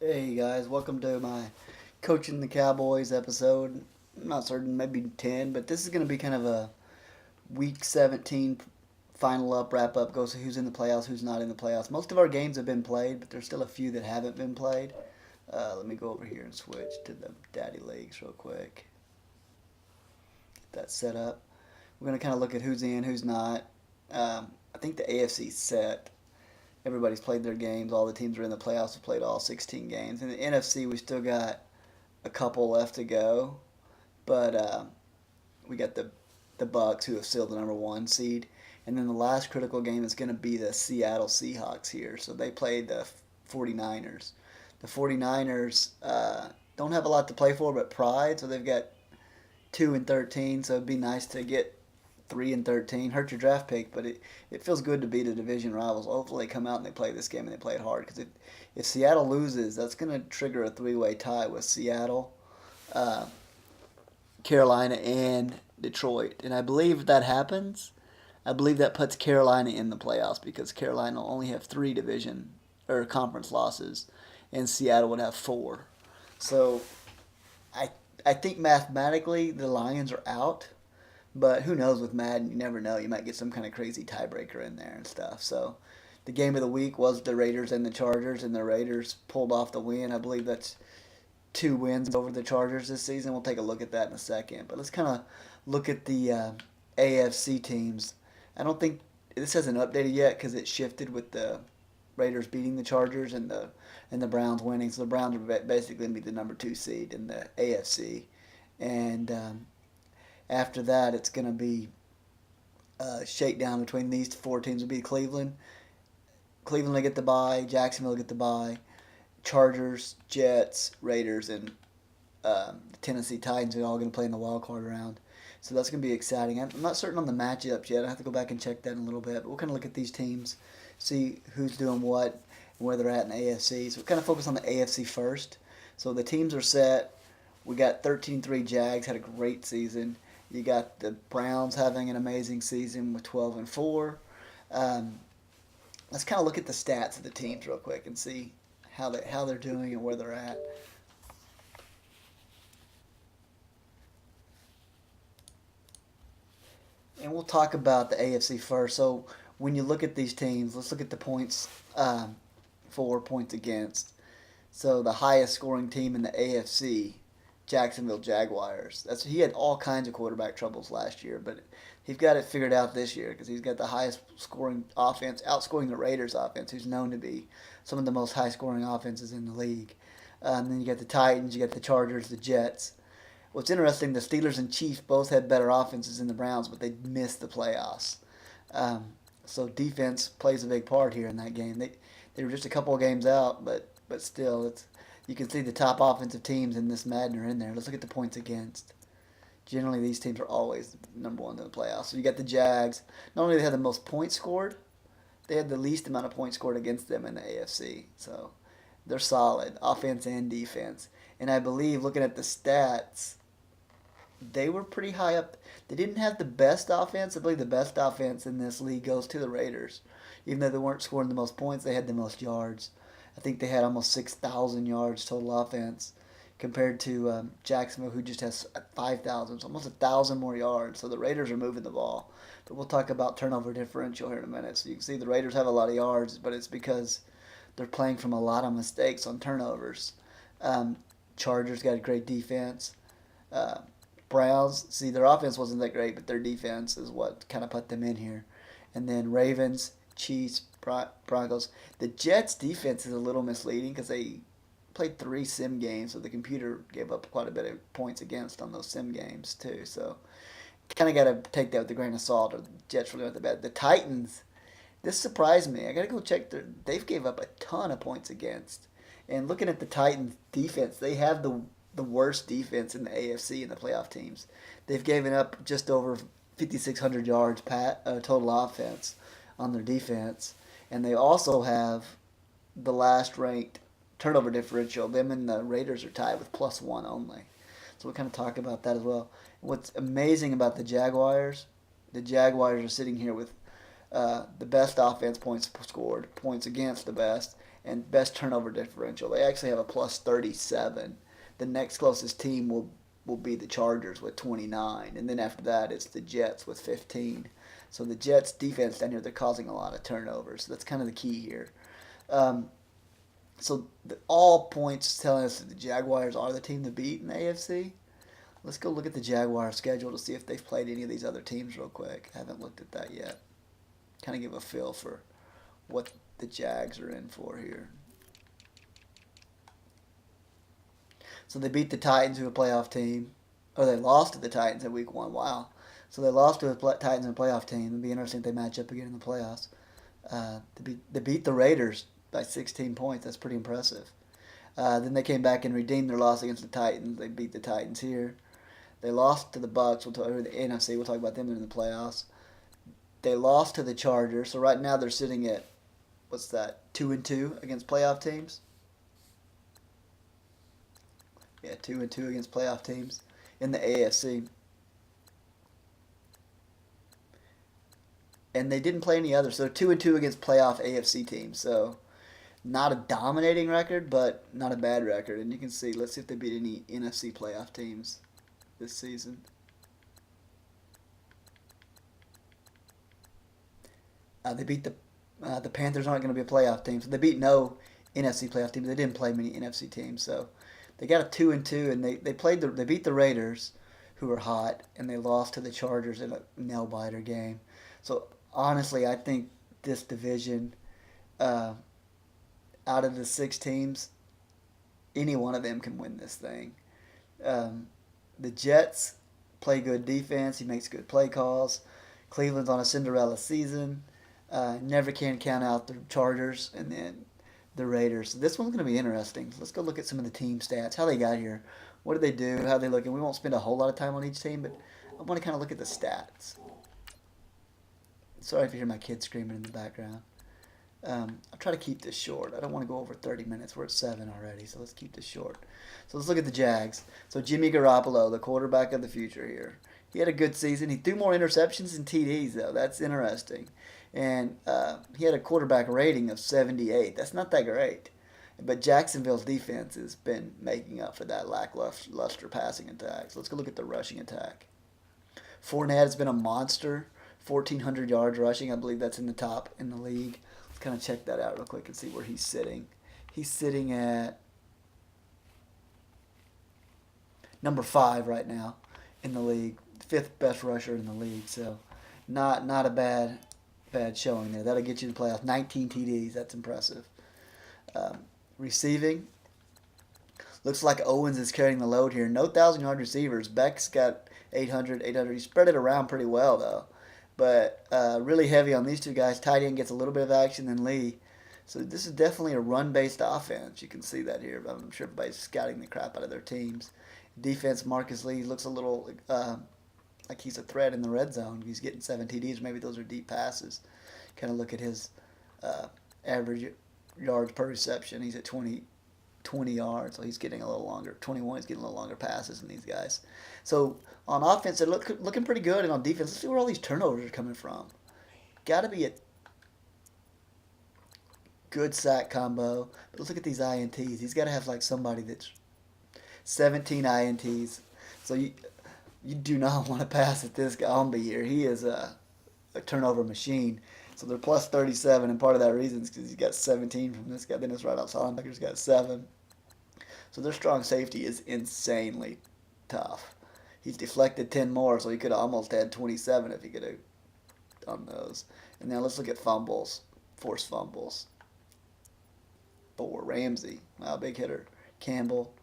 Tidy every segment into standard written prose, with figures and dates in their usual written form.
Hey guys, welcome to my Coaching the Cowboys episode. I'm not certain, maybe 10, but this is going to be kind of a Week 17 final up, wrap up, goes who's in the playoffs, who's not in the playoffs. Most of our games have been played, but there's still a few that haven't been played. Let me go over here and switch to the Daddy Leagues real quick. Get that set up. We're going to kind of look at who's in, who's not. I think the AFC's set. Everybody's played their games. All the teams are in the playoffs have played all 16 games. In the NFC, we still got a couple left to go, but we got the Bucks who have sealed the number one seed, and then the last critical game is going to be the Seattle Seahawks here. So they played the 49ers. The 49ers don't have a lot to play for, but pride. So they've got 2-13. So it'd be nice to get 3-13. Hurt your draft pick, but it feels good to beat a division rivals. Hopefully, they come out and they play this game and they play it hard. Because if Seattle loses, that's going to trigger a three-way tie with Seattle, uh, Carolina, and Detroit. And I believe if that happens, I believe that puts Carolina in the playoffs because Carolina will only have three division or conference losses, and Seattle would have four. So I I think mathematically the Lions are out, but who knows with Madden? You never know. You might get some kind of crazy tiebreaker in there and stuff. So the game of the week was the Raiders and the Chargers, and the Raiders pulled off the win. I believe that's two wins over the Chargers this season. We'll take a look at that in a second. But let's kind of look at the AFC teams. I don't think this hasn't updated yet because it shifted with the Raiders beating the Chargers and the Browns winning. So the Browns are basically going to be the number two seed in the AFC, and after that it's going to be shakedown between these four teams. Will be Cleveland. Cleveland will get the bye. Jacksonville will get the bye. Chargers, Jets, Raiders, and the Tennessee Titans are all going to play in the wild card round. So that's going to be exciting. I'm not certain on the matchups yet. I have to go back and check that in a little bit. But we'll kind of look at these teams, see who's doing what, and where they're at in the AFC. So we'll kind of focus on the AFC first. So the teams are set. We got 13-3 Jags, had a great season. You got the Browns having an amazing season with 12-4. Um, let's kind of look at the stats of the teams real quick and see how they're doing and where they're at. And we'll talk about the AFC first. So when you look at these teams, let's look at the points for, points against. So the highest scoring team in the AFC, Jacksonville Jaguars. He had all kinds of quarterback troubles last year, but he's got it figured out this year because he's got the highest scoring offense, outscoring the Raiders offense, who's known to be some of the most high scoring offenses in the league. Then you got the Titans, you got the Chargers, the Jets. What's interesting, the Steelers and Chiefs both had better offenses than the Browns, but they missed the playoffs. So defense plays a big part here in that game. They were just a couple of games out, but still, you can see the top offensive teams in this Madden are in there. Let's look at the points against. Generally, these teams are always number one in the playoffs. So you got the Jags. Not only they had the most points scored, they had the least amount of points scored against them in the AFC. So they're solid, offense and defense. And I believe, looking at the stats, they were pretty high up. They didn't have the best offense. I believe the best offense in this league goes to the Raiders. Even though they weren't scoring the most points, they had the most yards. I think they had almost 6,000 yards total offense compared to Jacksonville, who just has 5,000, so almost 1,000 more yards. So the Raiders are moving the ball. But we'll talk about turnover differential here in a minute. So you can see the Raiders have a lot of yards, but it's because they're playing from a lot of mistakes on turnovers. Um, Chargers got a great defense. Uh, Browns, see, their offense wasn't that great, but their defense is what kind of put them in here. And then Ravens, Chiefs, Broncos. The Jets' defense is a little misleading because they played three sim games, so the computer gave up quite a bit of points against on those sim games, too. So kind of got to take that with a grain of salt, or the Jets really went to bed. The Titans, this surprised me. I got to go check. They've gave up a ton of points against. And looking at the Titans' defense, they have the worst defense in the AFC in the playoff teams. They've given up just over 5,600 yards total offense on their defense, and they also have the last ranked turnover differential. Them and the Raiders are tied with +1 only. So we'll kind of talk about that as well. What's amazing about the Jaguars are sitting here with the best offense points scored, points against the best, and best turnover differential. They actually have a plus 37. The next closest team will be the Chargers with 29, and then after that it's the Jets with 15. So the Jets defense down here, they're causing a lot of turnovers. So that's kind of the key here. Um, all points telling us that the Jaguars are the team to beat in the AFC. Let's go look at the Jaguars schedule to see if they've played any of these other teams real quick. I haven't looked at that yet. Kind of give a feel for what the Jags are in for here. So they beat the Titans, who are a playoff team. Or they lost to the Titans in week 1. Wow. So they lost to the Titans in a playoff team. It'll be interesting if they match up again in the playoffs. They beat the Raiders by 16 points. That's pretty impressive. Then they came back and redeemed their loss against the Titans. They beat the Titans here. They lost to the Bucks. Or the NFC. We'll talk about them in the playoffs. They lost to the Chargers. So right now they're sitting at, 2-2 against playoff teams? Yeah, 2-2 against playoff teams in the AFC. And they didn't play any others. So 2-2 against playoff AFC teams. So not a dominating record, but not a bad record. And you can see, let's see if they beat any NFC playoff teams this season. They beat the Panthers. Aren't going to be a playoff team, so they beat no NFC playoff teams. They didn't play many NFC teams, so they got a 2-2, and they beat the Raiders, who were hot, and they lost to the Chargers in a nail biter game. So honestly, I think this division, out of the 6 teams, any one of them can win this thing. The Jets play good defense. He makes good play calls. Cleveland's on a Cinderella season. Never can count out the Chargers and then the Raiders. So this one's going to be interesting. Let's go look at some of the team stats, how they got here, what did they do, how they look. And we won't spend a whole lot of time on each team, but I want to kind of look at the stats. Sorry if you hear my kids screaming in the background. I'll try to keep this short. I don't want to go over 30 minutes. We're at 7 already, so let's keep this short. So let's look at the Jags. So Jimmy Garoppolo, the quarterback of the future here. He had a good season. He threw more interceptions than TDs, though. That's interesting. And he had a quarterback rating of 78. That's not that great. But Jacksonville's defense has been making up for that lackluster passing attack. So let's go look at the rushing attack. Fournette has been a monster. 1,400 yards rushing. I believe that's in the top in the league. Let's kind of check that out real quick and see where he's sitting. He's sitting at number 5 right now in the league. 5th best rusher in the league. So not a bad showing there. That'll get you to the playoffs. 19 TDs. That's impressive. Receiving. Looks like Owens is carrying the load here. No 1,000-yard receivers. Beck's got 800. He spread it around pretty well, though. But really heavy on these two guys. Tight end gets a little bit of action than Lee. So this is definitely a run-based offense. You can see that here. I'm sure everybody's scouting the crap out of their teams. Defense, Marcus Lee looks a little like he's a threat in the red zone. He's getting 7 TDs. Maybe those are deep passes. Kind of look at his average yards per reception. He's at 20 yards, so he's getting a little longer. 21, he's getting a little longer passes than these guys. So on offense, they're looking pretty good, and on defense, let's see where all these turnovers are coming from. Got to be a good sack combo. But let's look at these INTs. He's got to have like somebody that's 17 INTs. So you do not want to pass at this Gombe here. He is a turnover machine. So they're plus 37, and part of that reason is because he's got 17 from this guy. Then his right outside linebacker's got 7. So their strong safety is insanely tough. He's deflected 10 more, so he could have almost had 27 if he could have done those. And now let's look at fumbles, forced fumbles. 4, Ramsey, wow, big hitter. Campbell,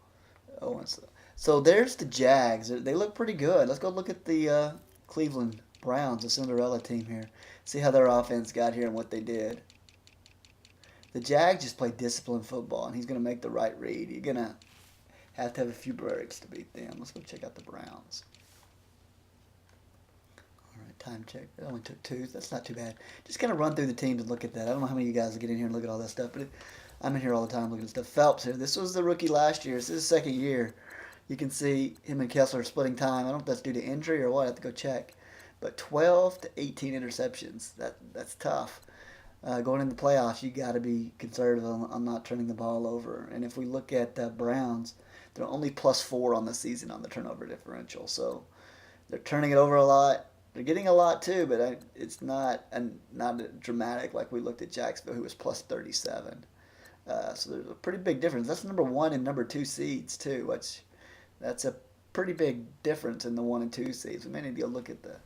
Owens. So there's the Jags. They look pretty good. Let's go look at the Cleveland Browns, the Cinderella team here. See how their offense got here and what they did. The Jags just play disciplined football, and he's going to make the right read. You're going to have a few breaks to beat them. Let's go check out the Browns. All right, time check. It only took 2. That's not too bad. Just kind of run through the teams and look at that. I don't know how many of you guys will get in here and look at all that stuff, but I'm in here all the time looking at stuff. Phelps here. This was the rookie last year. This is his second year. You can see him and Kessler splitting time. I don't know if that's due to injury or what. I have to go check. But 12 to 18 interceptions. That's tough. Going into the playoffs, you got to be conservative on not turning the ball over. And if we look at the Browns, they're only +4 on the season on the turnover differential. So they're turning it over a lot. They're getting a lot too, but it's not dramatic like we looked at Jacksonville, who was +37. So there's a pretty big difference. That's number one and number two seeds too, which that's a pretty big difference in the 1 and 2 seeds. We may need to go look at the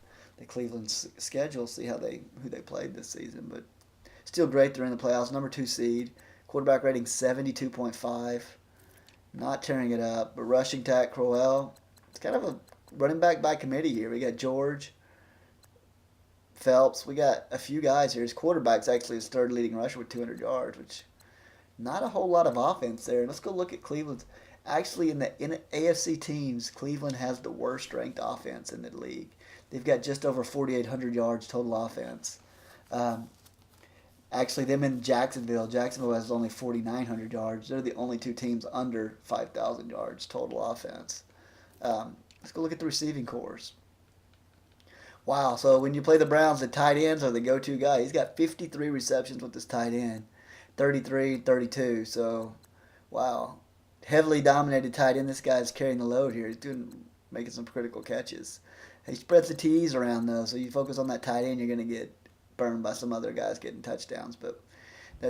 Cleveland schedule, see who they played this season, but still great. They're in the playoffs. Number 2 seed, quarterback rating 72.5. Not tearing it up, but rushing attack Crowell. It's kind of a running back by committee here. We got George, Phelps. We got a few guys here. His quarterback's actually his third leading rusher with 200 yards, which not a whole lot of offense there. Let's go look at Cleveland's. Actually, in the AFC teams, Cleveland has the worst ranked offense in the league. They've got just over 4,800 yards total offense. Um, Actually, them in Jacksonville. Jacksonville has only 4,900 yards. They're the only two teams under 5,000 yards total offense. Let's go look at the receiving cores. Wow, so when you play the Browns, the tight ends are the go-to guy. He's got 53 receptions with this tight end, 33, 32. So, wow, heavily dominated tight end. This guy's carrying the load here. Making some critical catches. He spreads the T's around though, so you focus on that tight end, you're going to get burned by some other guys getting touchdowns. But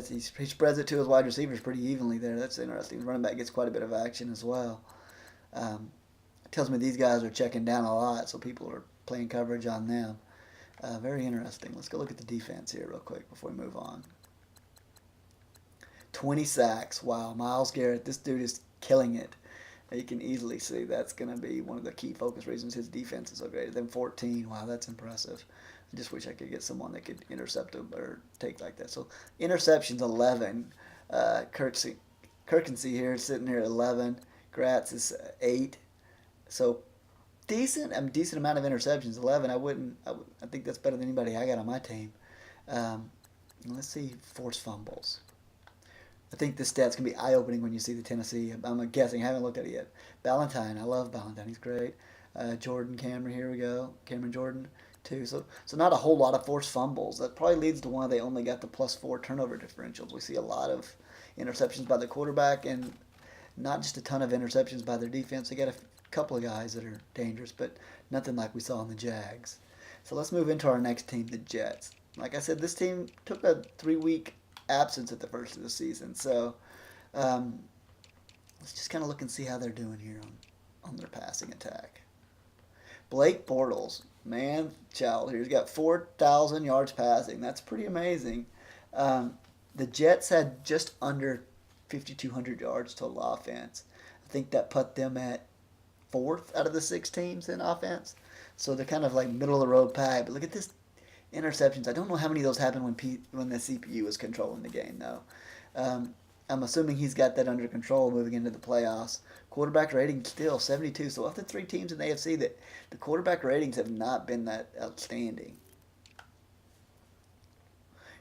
he spreads it to his wide receivers pretty evenly there. That's interesting. The running back gets quite a bit of action as well. It tells me these guys are checking down a lot, so people are playing coverage on them. Very interesting. Let's go look at the defense here real quick before we move on. 20 sacks. Wow, Myles Garrett, this dude is killing it. You can easily see that's going to be one of the key focus reasons his defense is so great. Then 14. Wow, that's impressive. I just wish I could get someone that could intercept him or take like that. So interceptions 11. Kirksey here is sitting here at 11. Gratz is 8. So decent amount of interceptions. 11. I think that's better than anybody I got on my team. Let's see forced fumbles. I think this stat's going to be eye-opening when you see the Tennessee. I'm guessing. I haven't looked at it yet. Ballantyne. I love Ballantyne. He's great. Jordan Cameron. Here we go. Cameron Jordan, too. So not a whole lot of forced fumbles. That probably leads to why they only got the +4 turnover differentials. We see a lot of interceptions by the quarterback and not just a ton of interceptions by their defense. They got a couple of guys that are dangerous, but nothing like we saw in the Jags. So let's move into our next team, the Jets. Like I said, this team took a 3-week absence at the first of the season. So let's just kind of look and see how they're doing here on their passing attack. Blake Bortles, man, child, here he's got 4,000 yards passing. That's pretty amazing. The Jets had just under 5,200 yards total offense. I think that put them at 4th out of the 6 teams in offense. So they're kind of like middle of the road pack. But look at this interceptions. I don't know how many of those happened when the CPU was controlling the game, though. I'm assuming he's got that under control moving into the playoffs. Quarterback rating still 72. So of the 3 teams in the AFC, that the quarterback ratings have not been that outstanding.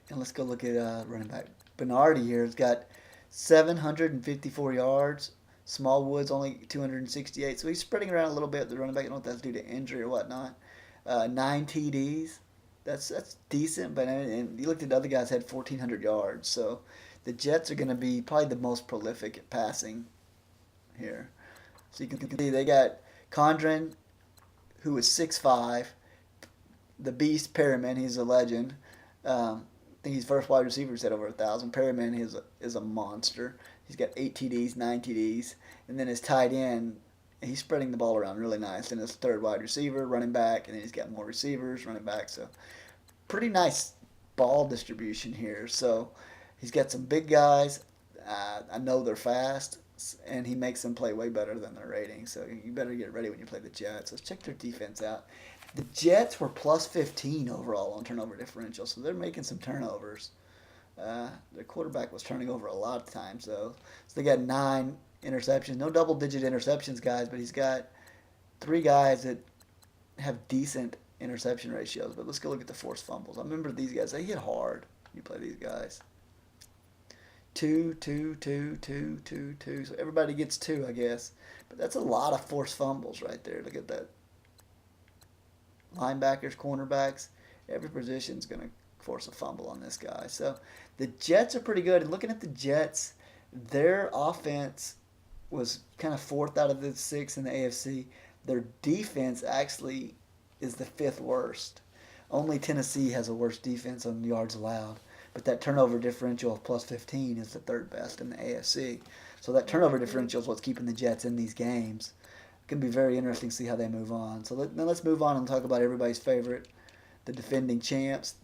And let's go look at running back. Bernardi here has got 754 yards. Smallwood's only 268. So he's spreading around a little bit. The running back, I don't know if that's due to injury or whatnot. 9 TDs. That's decent, but and you looked at the other guys had 1,400 yards. So the Jets are going to be probably the most prolific at passing here. So you can see they got Condren, who is 6'5", the beast Perriman, he's a legend. I think he's first wide receiver who's had over 1,000. Perriman is a monster. He's got 8 TDs, 9 TDs, and then his tight end, he's spreading the ball around really nice. And his third wide receiver, running back, and then he's got more receivers, running back. So pretty nice ball distribution here. So he's got some big guys. I know they're fast, and he makes them play way better than their rating. So you better get ready when you play the Jets. Let's check their defense out. The Jets were +15 overall on turnover differential, so they're making some turnovers. Their quarterback was turning over a lot of times, though. So they got 9 interceptions. No double-digit interceptions, guys, but he's got 3 guys that have decent interception ratios. But let's go look at the forced fumbles. I remember these guys. They hit hard. You play these guys. 2, 2, 2, 2, 2, 2. So everybody gets 2, I guess. But that's a lot of forced fumbles right there. Look at that. Linebackers, cornerbacks, every position's going to force a fumble on this guy. So the Jets are pretty good. And looking at the Jets, their offense was kind of fourth out of the six in the AFC. Their defense actually is the fifth worst. Only Tennessee has a worse defense on yards allowed. But that turnover differential of plus 15 is the third best in the AFC. So that turnover differential is what's keeping the Jets in these games. It's going to be very interesting to see how they move on. So now let's move on and talk about everybody's favorite, the defending champs,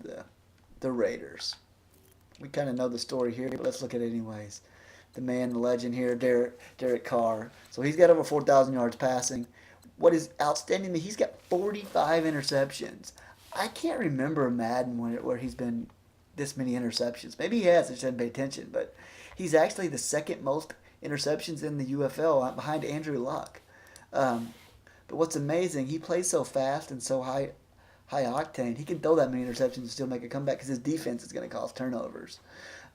the Raiders. We kind of know the story here, but let's look at it anyways. The man, the legend here, Derek Carr. So he's got over 4,000 yards passing. What is outstanding, he's got 45 interceptions. I can't remember Madden where he's been this many interceptions. Maybe he has, I just haven't paid attention, but he's actually the second most interceptions in the UFL behind Andrew Luck. But what's amazing, he plays so fast and so high octane. He can throw that many interceptions and still make a comeback because his defense is going to cause turnovers.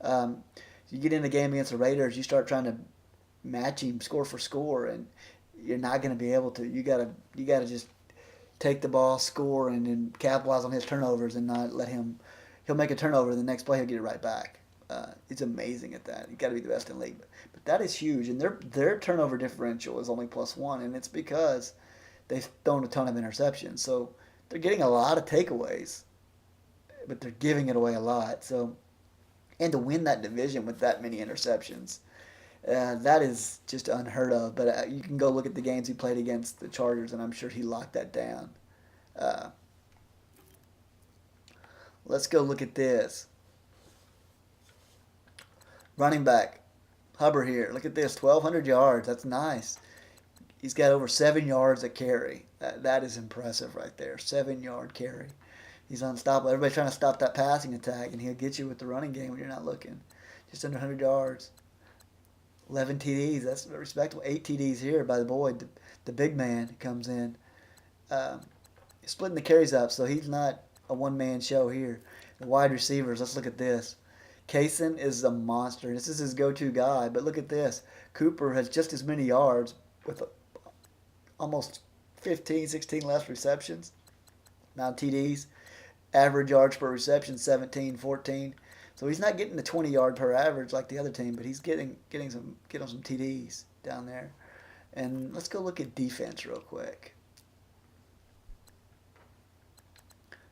You get in a game against the Raiders, you start trying to match him score for score, and you're not going to be able to. You gotta just take the ball, score, and then capitalize on his turnovers and not let him. He'll make a turnover, the next play he'll get it right back. It's amazing at that. You got to be the best in the league, but that is huge. And their turnover differential is only +1, and it's because they've thrown a ton of interceptions. So they're getting a lot of takeaways, but they're giving it away a lot. So, and to win that division with that many interceptions, that is just unheard of. But you can go look at the games he played against the Chargers, and I'm sure he locked that down. Let's go look at this. Running back, Hubbard here. Look at this, 1,200 yards. That's nice. He's got over 7 yards a carry. That is impressive right there. 7-yard carry. He's unstoppable. Everybody's trying to stop that passing attack, and he'll get you with the running game when you're not looking. Just under 100 yards. 11 TDs. That's respectable. 8 TDs here by the boy. The big man comes in. Splitting the carries up, so he's not a one-man show here. The wide receivers, let's look at this. Kaysen is a monster. This is his go-to guy, but look at this. Cooper has just as many yards with almost 15, 16 less receptions. Now TDs. Average yards per reception, 17, 14. So he's not getting the 20 yard per average like the other team, but he's getting some TDs down there. And let's go look at defense real quick.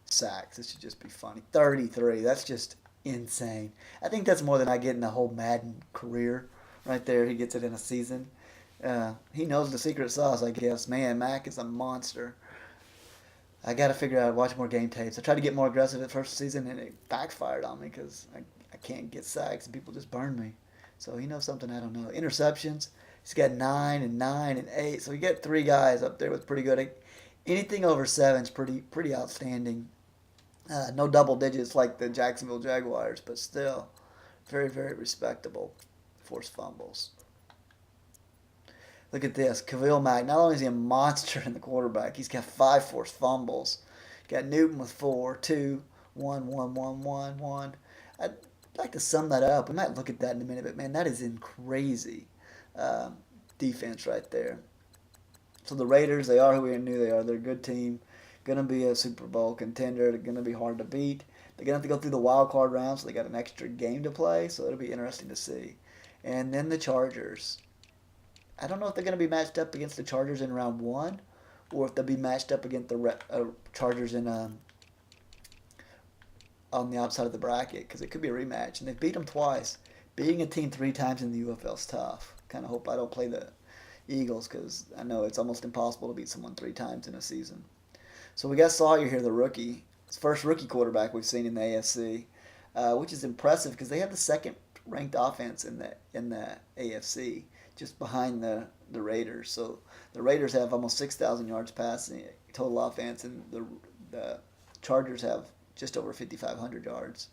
Sacks. This should just be funny. 33. That's just insane. I think that's more than I get in the whole Madden career. Right there, he gets it in a season. He knows the secret sauce, I guess. Man, Mac is a monster. I got to figure out, watch more game tapes. I tried to get more aggressive at first season, and it backfired on me because I can't get sacks, and people just burn me. So he knows something I don't know. Interceptions, he's got 9 and 9 and 8. So you get 3 guys up there with pretty good. Anything over 7 is pretty outstanding. No double digits like the Jacksonville Jaguars, but still very, very respectable. Forced fumbles. Look at this. Khalil Mack. Not only is he a monster in the quarterback, he's got 5 forced fumbles. Got Newton with 4, 2, 1, 1, 1, 1, 1. I'd like to sum that up. We might look at that in a minute, but man, that is in crazy defense right there. So the Raiders, they are who we knew they are. They're a good team. Going to be a Super Bowl contender. They're going to be hard to beat. They're going to have to go through the wild card round, so they got an extra game to play, so it'll be interesting to see. And then the Chargers. I don't know if they're going to be matched up against the Chargers in round 1 or if they'll be matched up against the Chargers in on the outside of the bracket because it could be a rematch. And they've beat them twice. Beating a team 3 times in the UFL is tough. Kind of hope I don't play the Eagles because I know it's almost impossible to beat someone 3 times in a season. So we got Sawyer here, the rookie. It's the first rookie quarterback we've seen in the AFC, which is impressive because they have the second-ranked offense in the AFC, just behind the Raiders. So the Raiders have almost 6,000 yards passing total offense, and the Chargers have just over 5,500 yards.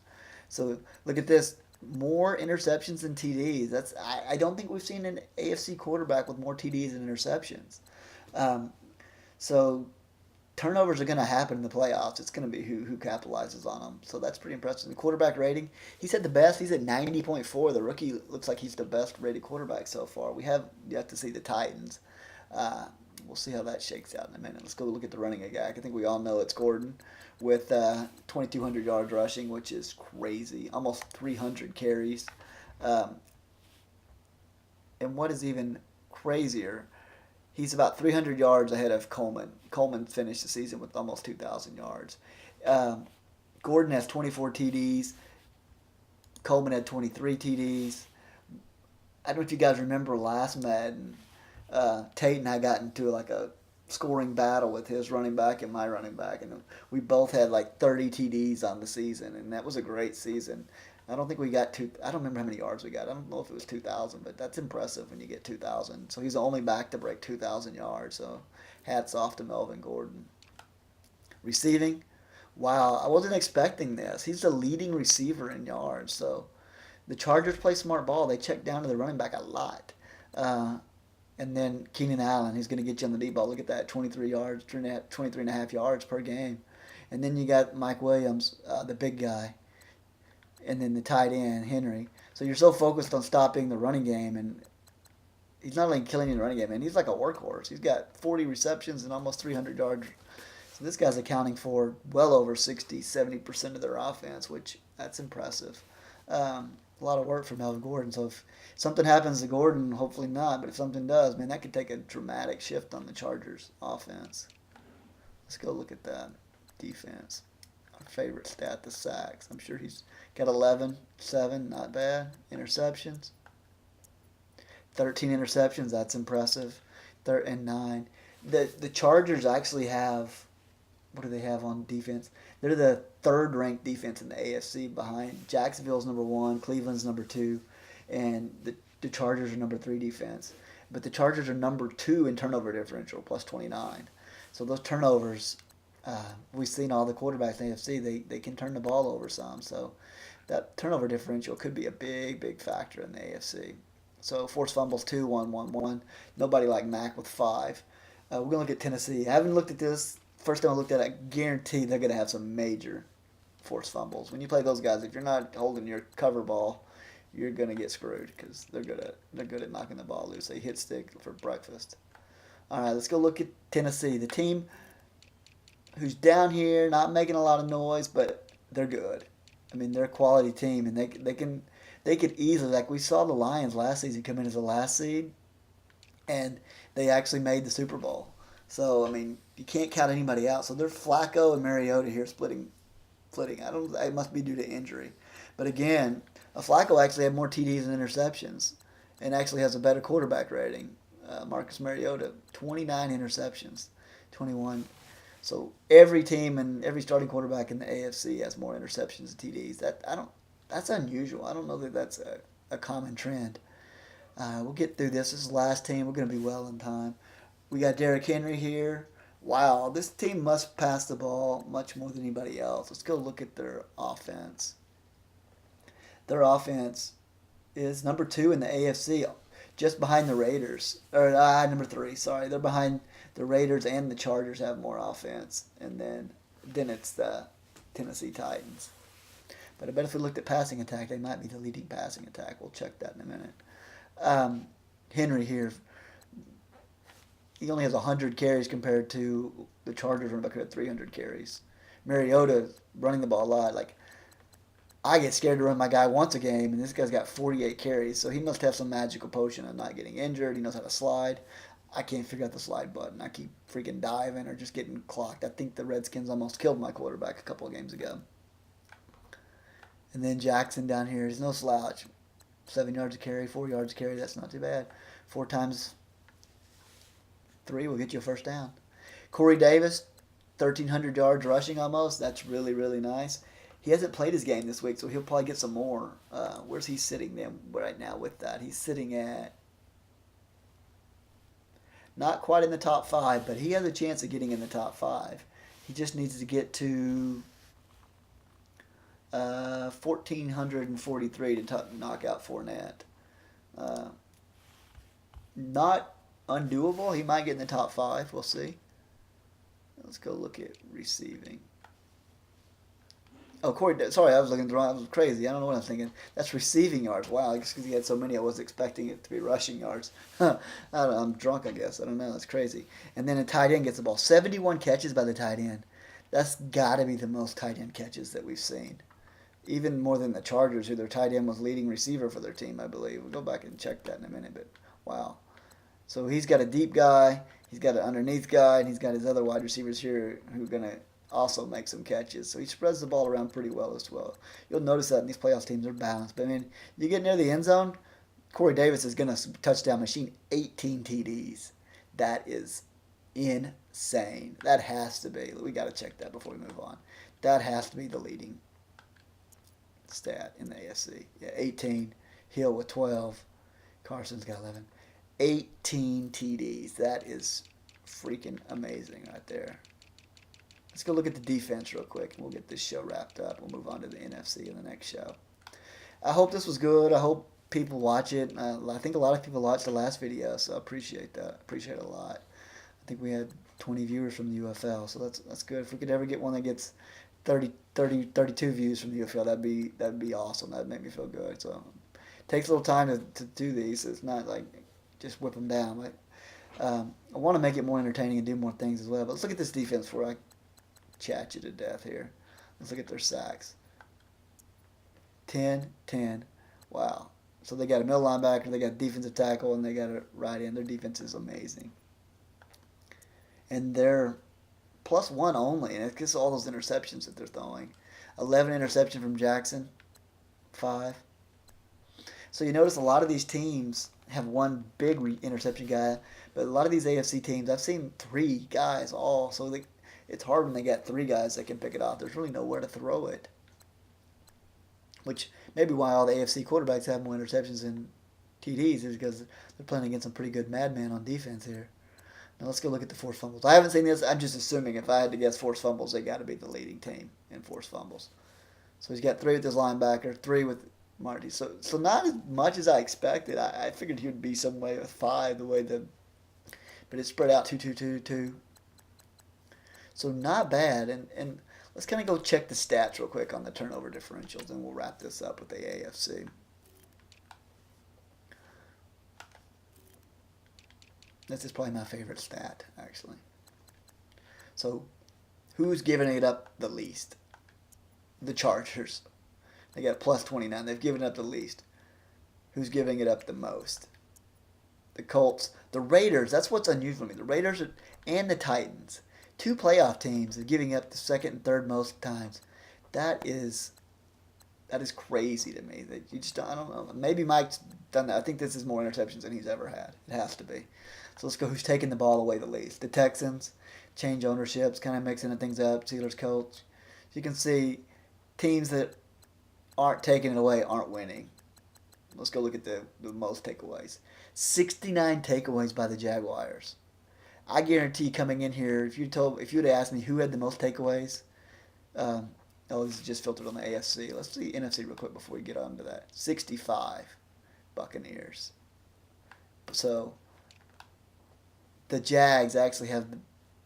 So look at this. More interceptions than TDs. I don't think we've seen an AFC quarterback with more TDs than interceptions. So turnovers are going to happen in the playoffs. It's going to be who capitalizes on them. So that's pretty impressive. The quarterback rating, he's at the best. He's at 90.4. The rookie looks like he's the best rated quarterback so far. We have yet to see the Titans. we'll see how that shakes out in a minute. Let's go look at the running attack. I think we all know it's Gordon with 2,200 yards rushing, which is crazy. Almost 300 carries. And what is even crazier, he's about 300 yards ahead of Coleman. Coleman finished the season with almost 2,000 yards. Gordon has 24 TDs. Coleman had 23 TDs. I don't know if you guys remember last Madden, Tate and I got into like a scoring battle with his running back and my running back, and we both had like 30 TDs on the season, and that was a great season. I don't think we got I don't remember how many yards we got. I don't know if it was 2,000, but that's impressive when you get 2,000. So he's the only back to break 2,000 yards. So hats off to Melvin Gordon. Receiving, wow, I wasn't expecting this. He's the leading receiver in yards. So the Chargers play smart ball. They check down to the running back a lot. And then Keenan Allen, he's going to get you on the deep ball. Look at that, 23 yards, 23 and a half yards per game. And then you got Mike Williams, the big guy. And then the tight end, Henry. So you're so focused on stopping the running game, and he's not only killing you in the running game, man, he's like a workhorse. He's got 40 receptions and almost 300 yards. So this guy's accounting for well over 60, 70% of their offense, which that's impressive. A lot of work for Melvin Gordon. So if something happens to Gordon, hopefully not, but if something does, man, that could take a dramatic shift on the Chargers' offense. Let's go look at that defense. Our favorite stat, the sacks. I'm sure he's got 11, 7, not bad. Interceptions. 13 interceptions, that's impressive. 9. The Chargers actually have, what do they have on defense? They're the third-ranked defense in the AFC behind Jacksonville's number 1, Cleveland's number 2, and the Chargers are number 3 defense. But the Chargers are number 2 in turnover differential, plus 29. So those turnovers, we've seen all the quarterbacks in the AFC, they can turn the ball over some. So that turnover differential could be a big, big factor in the AFC. So forced fumbles 2, 1, 1, 1. Nobody like Mac with 5. We're going to look at Tennessee. I haven't looked at this. First time I looked at it, I guarantee they're going to have some major forced fumbles. When you play those guys, if you're not holding your cover ball, you're going to get screwed because they're good at knocking the ball loose. They hit stick for breakfast. All right, let's go look at Tennessee. The team who's down here, not making a lot of noise, but they're good. I mean, they're a quality team, and they could easily, like we saw the Lions last season come in as the last seed, and they actually made the Super Bowl. So I mean, you can't count anybody out. So they're Flacco and Mariota here splitting. It must be due to injury, but again, Flacco actually had more TDs and interceptions, and actually has a better quarterback rating. Marcus Mariota, 29 interceptions, 21. So every team and every starting quarterback in the AFC has more interceptions and TDs. That's unusual. I don't know that that's a common trend. We'll get through this. This is the last team. We're going to be well in time. We got Derrick Henry here. Wow, this team must pass the ball much more than anybody else. Let's go look at their offense. Their offense is number 2 in the AFC, just behind the Raiders. Or number 3, sorry. They're behind the Raiders, and the Chargers have more offense. And then it's the Tennessee Titans. But I bet if we looked at passing attack, they might be the leading passing attack. We'll check that in a minute. Henry here, he only has 100 carries compared to the Chargers running back who had 300 carries. Mariota running the ball a lot. Like, I get scared to run my guy once a game, and this guy's got 48 carries, so he must have some magical potion of not getting injured. He knows how to slide. I can't figure out the slide button. I keep freaking diving or just getting clocked. I think the Redskins almost killed my quarterback a couple of games ago. And then Jackson down here, he's no slouch. 7 yards a carry, 4 yards a carry, that's not too bad. 4 times 3 will get you a first down. Corey Davis, 1,300 yards rushing almost. That's really, really nice. He hasn't played his game this week, so he'll probably get some more. Where's he sitting then right now with that? He's sitting at not quite in the top 5, but he has a chance of getting in the top 5. He just needs to get to 1,443 to knock out Fournette. Not undoable. He might get in the top 5. We'll see. Let's go look at receiving. Oh, Corey. Sorry, I was looking wrong. I was crazy. I don't know what I'm thinking. That's receiving yards. Wow, I guess because he had so many, I was expecting it to be rushing yards. I don't know, I'm drunk, I guess. I don't know. That's crazy. And then a tight end gets the ball. 71 catches by the tight end. That's got to be the most tight end catches that we've seen. Even more than the Chargers, who their tight end was leading receiver for their team, I believe. We'll go back and check that in a minute. But wow. So he's got a deep guy, he's got an underneath guy, and he's got his other wide receivers here who are going to also make some catches. So he spreads the ball around pretty well as well. You'll notice that in these playoffs teams are balanced. But I mean, you get near the end zone, Corey Davis is going to touchdown machine 18 TDs. That is insane. That has to be. We got to check that before we move on. That has to be the leading stat in the AFC. Yeah, 18. Hill with 12. Carson's got 11. 18 TDs. That is freaking amazing right there. Let's go look at the defense real quick, and we'll get this show wrapped up. We'll move on to the NFC in the next show. I hope this was good. I hope people watch it. I think a lot of people watched the last video, so I appreciate that. Appreciate it a lot. I think we had 20 viewers from the UFL, so that's good. If we could ever get one that gets 32 views from the UFL, that'd be awesome. That'd make me feel good. So it takes a little time to do these. It's not like just whip them down. I want to make it more entertaining and do more things as well. But let's look at this defense before I chat you to death here. Let's look at their sacks. 10, 10. Wow. So they got a middle linebacker, they got a defensive tackle, and they got a right end. Their defense is amazing. And they're +1 only, and it's just all those interceptions that they're throwing. 11 interception from Jackson, 5. So you notice a lot of these teams have one big interception guy, but a lot of these AFC teams, I've seen 3 guys all. So it's hard when they got 3 guys that can pick it off. There's really nowhere to throw it. Which may be why all the AFC quarterbacks have more interceptions than TDs, is because they're playing against some pretty good madmen on defense here. Now let's go look at the forced fumbles. I haven't seen this. I'm just assuming if I had to guess forced fumbles, they got to be the leading team in forced fumbles. So he's got 3 with his linebacker, 3 with Marty. So not as much as I expected. I figured he would be some way with 5, but it's spread out 2, 2, 2, 2. So not bad. And let's kind of go check the stats real quick on the turnover differentials, and we'll wrap this up with the AFC. This is probably my favorite stat, actually. So, who's giving it up the least? The Chargers. They got +29. They've given it up the least. Who's giving it up the most? The Colts. The Raiders. That's what's unusual to me. The Raiders and the Titans. 2 playoff teams are giving up the second and third most times. That is crazy to me. That you just I don't know. Maybe Mike's done that. I think this is more interceptions than he's ever had. It has to be. So let's go. Who's taking the ball away the least? The Texans. Change ownerships, kind of mixing things up. Steelers, Colts. So you can see teams that aren't taking it away aren't winning. Let's go look at the most takeaways. 69 takeaways by the Jaguars. I guarantee coming in here, if you'd have asked me who had the most takeaways, this is just filtered on the AFC. Let's see NFC real quick before we get on to that. 65 Buccaneers. So the Jags actually have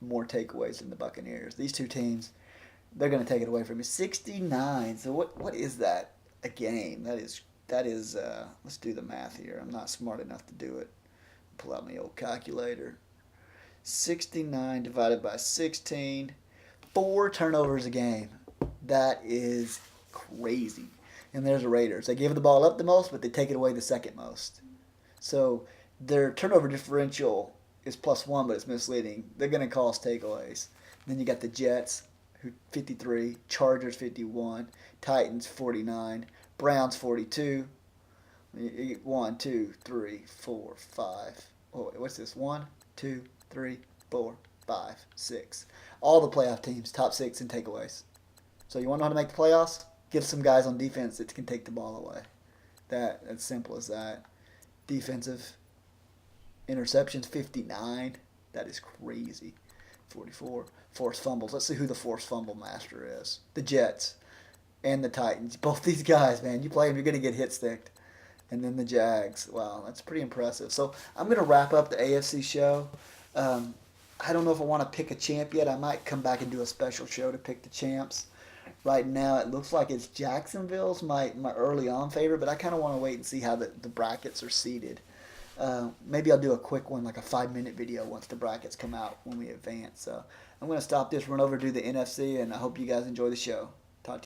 more takeaways than the Buccaneers. These 2 teams, they're going to take it away from me. 69. So what is that a game? That is. Let's do the math here. I'm not smart enough to do it. Pull out my old calculator. 69 divided by 16. 4 turnovers a game. That is crazy. And there's the Raiders. They give the ball up the most, but they take it away the second most. So their turnover differential is +1, but it's misleading. They're going to cause takeaways. Then you got the Jets, who 53, Chargers 51, Titans 49, Browns 42. 1, 2, 3, 4, 5. Oh, what's this? 1, 2, 3, 4, 5, 6. All the playoff teams, top 6 in takeaways. So you want to know how to make the playoffs? Get some guys on defense that can take the ball away. That's simple as that. Defensive interceptions, 59. That is crazy. 44. Forced fumbles. Let's see who the forced fumble master is. The Jets and the Titans. Both these guys, man. You play them, you're going to get hit sticked. And then the Jags. Wow, that's pretty impressive. So I'm going to wrap up the AFC show. I don't know if I want to pick a champ yet. I might come back and do a special show to pick the champs. Right now, it looks like it's Jacksonville's my early on favorite, but I kind of want to wait and see how the brackets are seeded. Maybe I'll do a quick one, like a 5 minute video once the brackets come out when we advance. So I'm going to stop this, run over to the NFC, and I hope you guys enjoy the show.